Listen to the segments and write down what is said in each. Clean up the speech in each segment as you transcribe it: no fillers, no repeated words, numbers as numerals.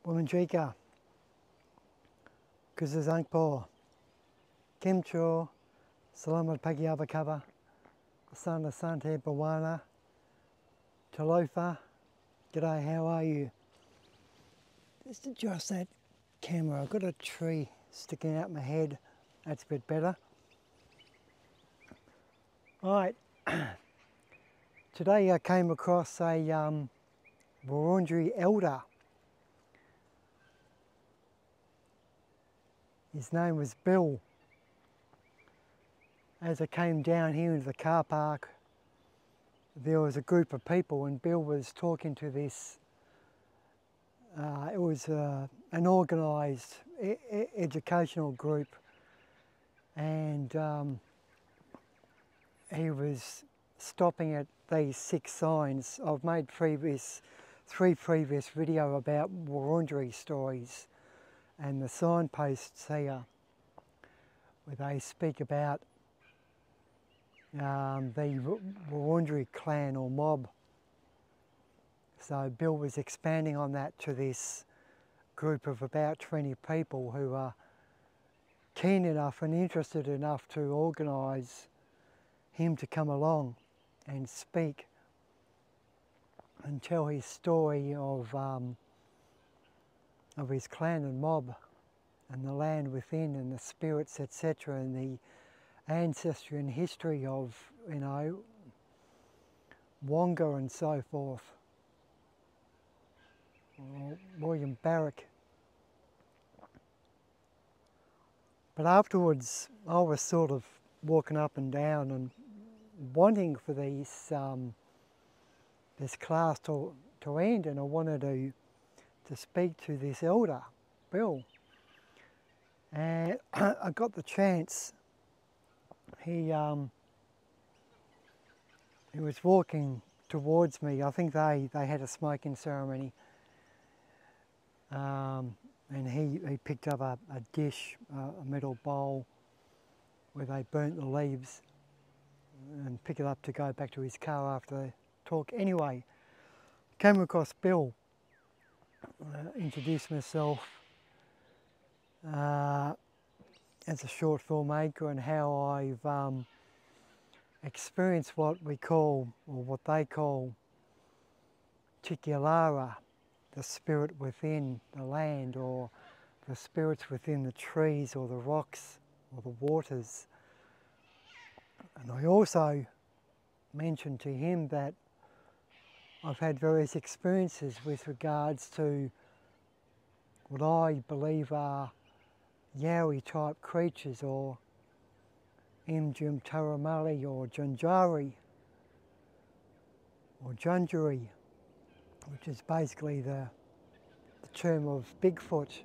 Wurundjeri Elder, Kimcho, Salamat Pagi Abakaba, Asana Sante Bawana, Talofa, G'day, how are you? Just adjust that camera. I've got a tree sticking out my head. That's a bit better. Alright, today I came across a Wurundjeri Elder. His name was Bill. As I came down here into the car park, there was a group of people and Bill was talking to this, it was an organised educational group, and he was stopping at these 6 signs. I've made 3 previous videos about Wurundjeri stories and the signposts here where they speak about the Wurundjeri clan or mob. So Bill was expanding on that to this group of about 20 people who are keen enough and interested enough to organise him to come along and speak and tell his story of his clan and mob and the land within and the spirits, etc., and the ancestry and history of, you know, Wonga and so forth, or William Barrack. But afterwards I was sort of walking up and down and wanting for these this class to end, and I wanted to speak to this elder, Bill. And I got the chance. He was walking towards me. I think they had a smoking ceremony, and he picked up a dish, a metal bowl where they burnt the leaves, and picked it up to go back to his car after the talk. Anyway, came across Bill, introduced myself as a short filmmaker and how I've experienced what we call, or what they call, Tikulara, the spirit within the land, or the spirits within the trees or the rocks or the waters. And I also mentioned to him that I've had various experiences with regards to what I believe are Yowie type creatures, or Imjim Taramali, or Junjari, or Junjari, which is basically the term of Bigfoot,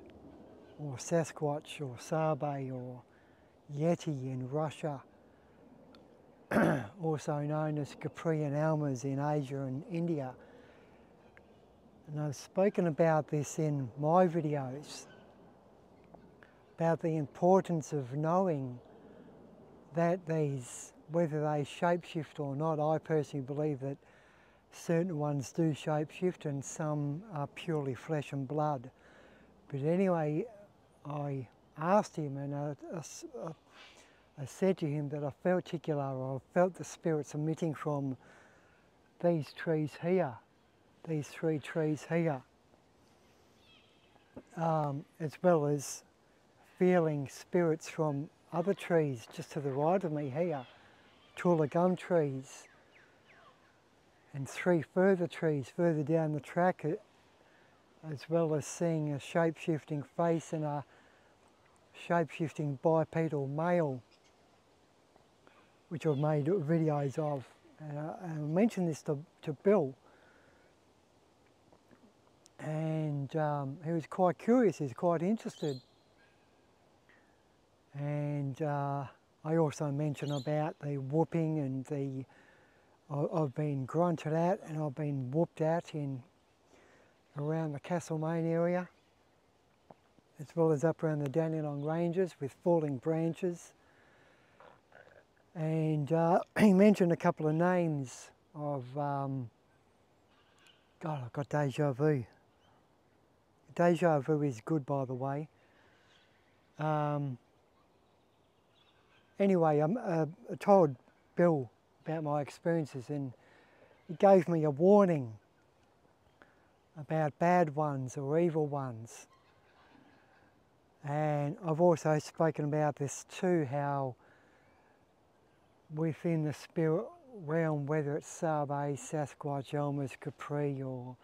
or Sasquatch, or Sabe, or Yeti in Russia, also known as Capri and Almas in Asia and India. And I've spoken about this in my videos, about the importance of knowing that these, whether they shapeshift or not, I personally believe that certain ones do shapeshift and some are purely flesh and blood. But anyway, I asked him, and I said to him that I felt Tikulara, I felt the spirits emitting from these trees here, these 3 trees here, as well as feeling spirits from other trees just to the right of me here, taller gum trees, and 3 further trees further down the track, as well as seeing a shape-shifting face and a shape-shifting bipedal male, which I've made videos of. And I mentioned this to Bill, and he was quite curious, he was quite interested. And I also mentioned about the whooping and I've been grunted at and I've been whooped at around the Castlemaine area, as well as up around the Dandenong Ranges with falling branches. And he mentioned a couple of names of, God, I've got deja vu. deja vu is good, by the way. Anyway, I told Bill about my experiences, and he gave me a warning about bad ones or evil ones. And I've also spoken about this too, how within the spirit realm, whether it's Sabe, Sasquatch, Elmers, Capri, or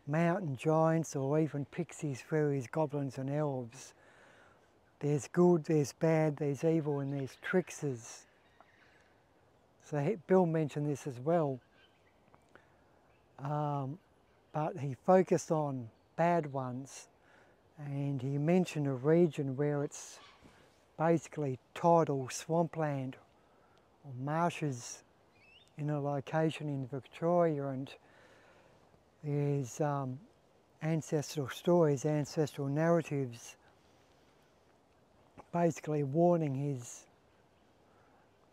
mountain giants, or even pixies, fairies, goblins and elves, there's good, there's bad, there's evil, and there's tricksters. So Bill mentioned this as well, but he focused on bad ones, and he mentioned a region where it's basically tidal swampland or marshes in a location in Victoria, and there's ancestral stories, ancestral narratives, basically warning his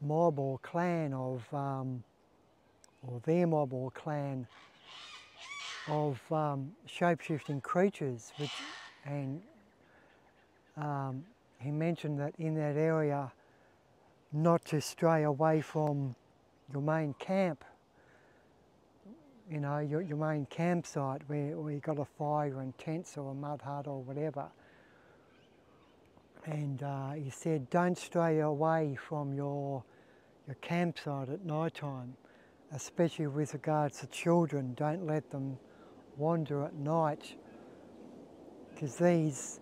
mob or clan of, or their mob or clan of shape-shifting creatures, and he mentioned that in that area not to stray away from your main camp, you know, your main campsite where you got a fire and tents or a mud hut or whatever. And he said, don't stray away from your campsite at night time, especially with regards to children. Don't let them wander at night, because these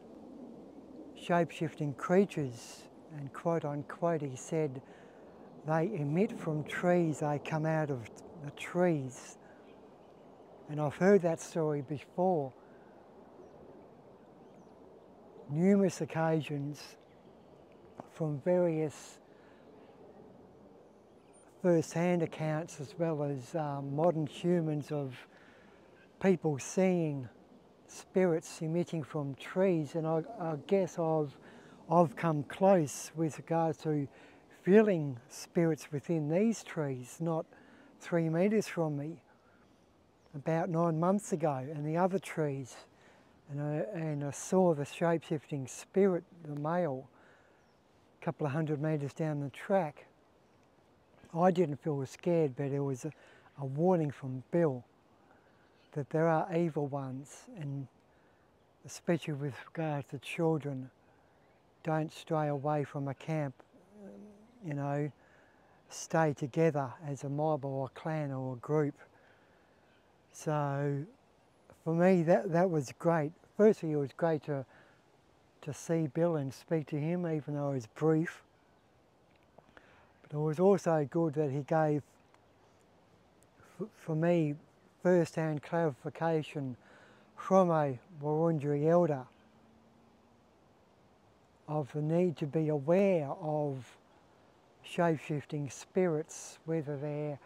shape-shifting creatures, and quote unquote, he said, they emit from trees, they come out of the trees. And I've heard that story before, numerous occasions, from various first-hand accounts as well as modern humans, of people seeing spirits emitting from trees. And I guess I've come close with regards to feeling spirits within these trees, not 3 metres from me, about 9 months ago, and the other trees. And I saw the shape-shifting spirit, the male, a couple of 100 metres down the track. I didn't feel scared, but it was a warning from Bill that there are evil ones, and especially with regard to children, don't stray away from a camp, you know, stay together as a mob or a clan or a group. So for me, that was great. Firstly, it was great to see Bill and speak to him, even though it was brief. But it was also good that he gave, for me, first-hand clarification from a Wurundjeri Elder of the need to be aware of shape-shifting spirits, whether they're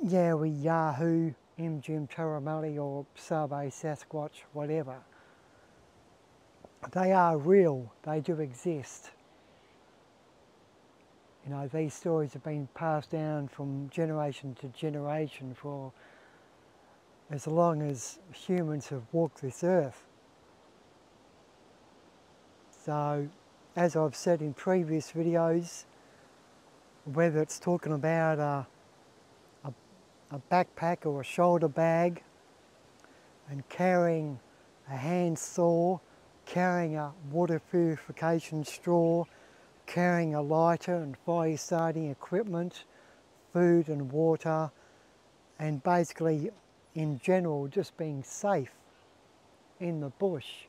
Yowie, Yahoo, Imjim, Taramali, or Sabe, Sasquatch, whatever. They are real, they do exist. You know, these stories have been passed down from generation to generation for as long as humans have walked this earth. So, as I've said in previous videos, whether it's talking about a backpack or a shoulder bag, and carrying a hand saw, carrying a water purification straw, carrying a lighter and fire starting equipment, food and water, and basically in general just being safe in the bush.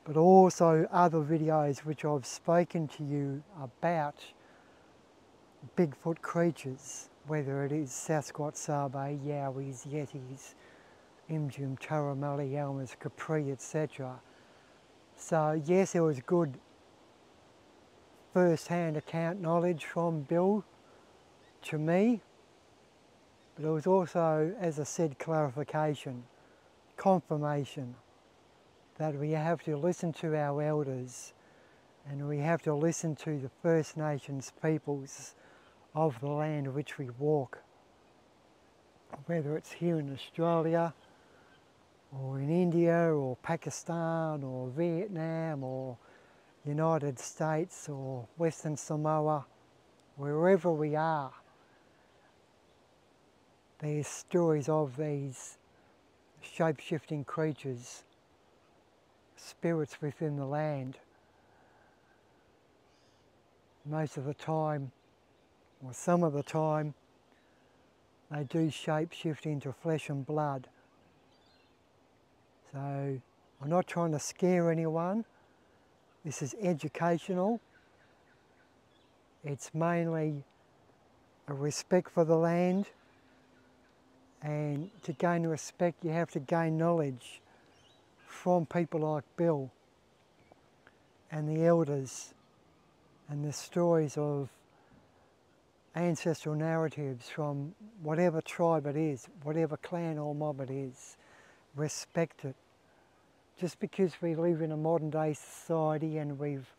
But also other videos which I've spoken to you about Bigfoot creatures, whether it is Sasquatch, Sabe, Yowies, Yetis, Imjim, Taramali, Elmers, Capri, etc. So yes, it was good first-hand account knowledge from Bill to me, but it was also, as I said, clarification, confirmation that we have to listen to our elders, and we have to listen to the First Nations peoples of the land which we walk, whether it's here in Australia or in India or Pakistan or Vietnam or United States or Western Samoa, wherever we are, there's stories of these shape-shifting creatures, spirits within the land. Most of the time, or some of the time, they do shape-shift into flesh and blood. So I'm not trying to scare anyone. This is educational. It's mainly a respect for the land, and to gain respect you have to gain knowledge from people like Bill and the elders and the stories of ancestral narratives from whatever tribe it is, whatever clan or mob it is. Respect it. Just because we live in a modern day society and we've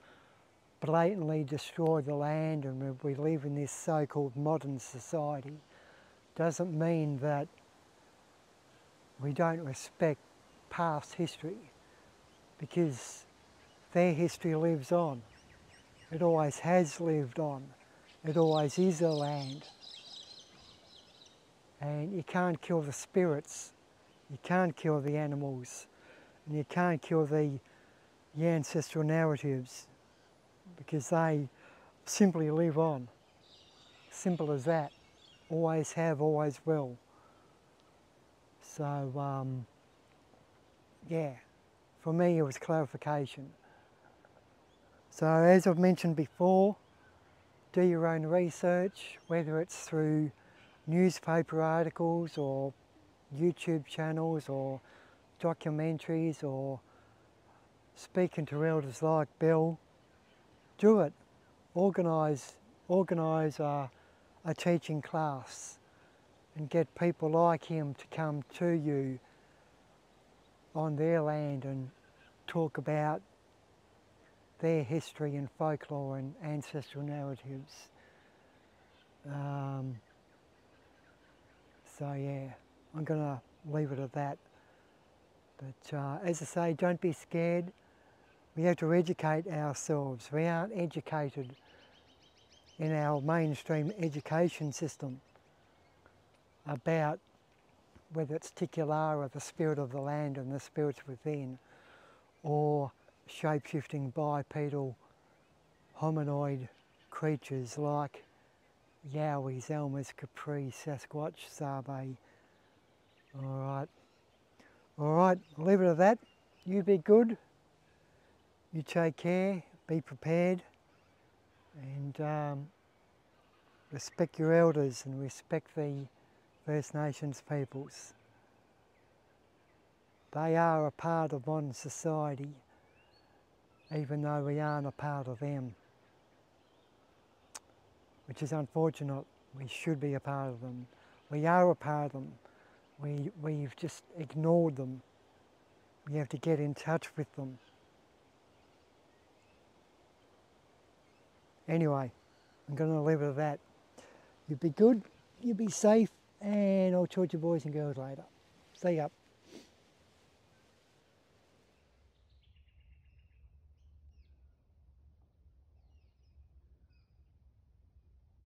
blatantly destroyed the land and we live in this so-called modern society doesn't mean that we don't respect past history, because their history lives on. It always has lived on. It always is a land. And you can't kill the spirits, you can't kill the animals, and you can't kill the ancestral narratives, because they simply live on. Simple as that. Always have, always will. So, yeah, for me it was clarification. So as I've mentioned before, do your own research, whether it's through newspaper articles or YouTube channels or documentaries or speaking to elders like Bill. Do it. Organise a teaching class and get people like him to come to you on their land and talk about their history and folklore and ancestral narratives. So yeah, I'm going to leave it at that. But as I say, don't be scared. We have to educate ourselves. We aren't educated in our mainstream education system about whether it's Tikulara, the spirit of the land and the spirits within, or shape-shifting bipedal hominoid creatures like Yowies, Elmers, Capri, Sasquatch, Sabe. Alright, I'll leave it at that. You be good, you take care, be prepared, and respect your elders and respect the First Nations peoples. They are a part of modern society, even though we aren't a part of them, which is unfortunate. We should be a part of them. We are a part of them. We've just ignored them. We have to get in touch with them. Anyway, I'm going to leave it at that. You be good, you be safe, and I'll talk to you boys and girls later. See ya.